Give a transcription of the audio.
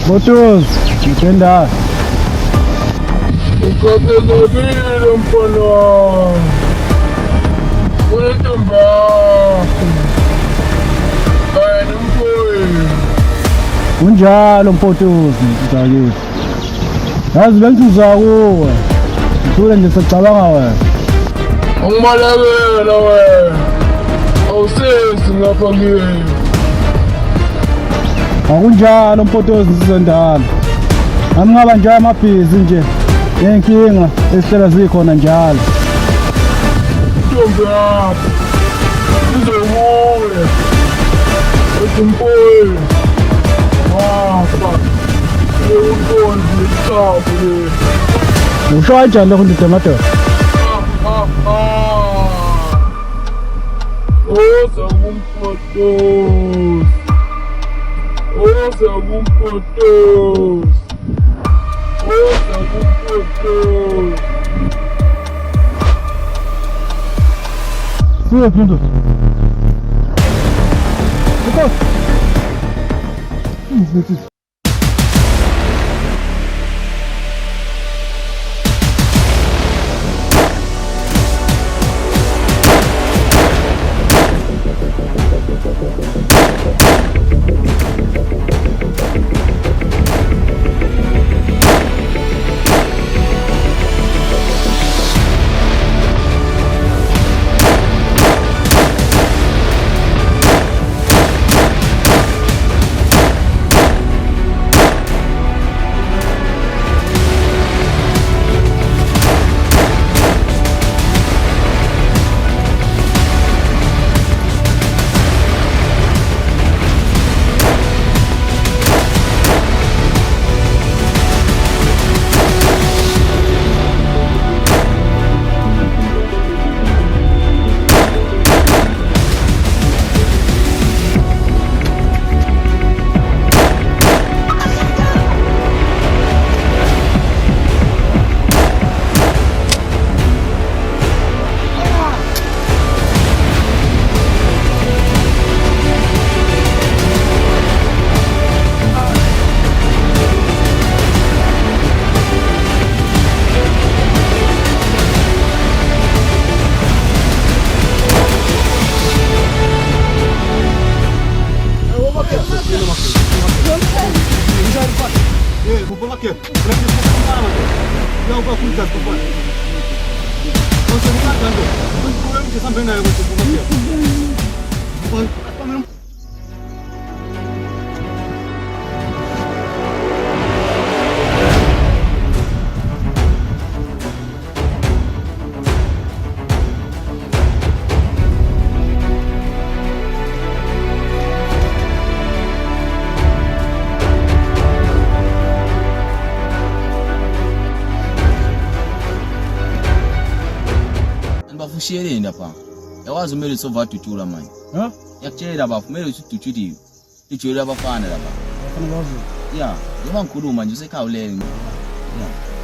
Botos, ngitenda. Ukaphelekile mfana. Wetumba. Wena mfowethu. Kunjalo Mpotos, mfowethu. Yazi bengizwa kuwe. Ngithule nje sicabanga wena. Ungimalakela wena. Awusesi ngapha kimi. Akunjalo Mpotos sizondala. Ngingaba nje amabhizi nje. Yenkinga esihlela zikhona njalo. Ntombi yakho. Izobuya. Etimpoyi. Wafa. Unkonzi ichabu. Usho kanjani lokho ndoda madoda? Oza kumpotos. Oza kumpotos. Oza kumpotos. Suya Mpotos. Mpotos. Shiyeleni lapha. Yawazi umele sovatutula manje. Ha? Yakutshela bafu kumele usudutshuliwe. Ijwele abafana lapha. Bafana bazo. Yeah, ngoba ngikhuluma nje usekhawuleni. Yeah.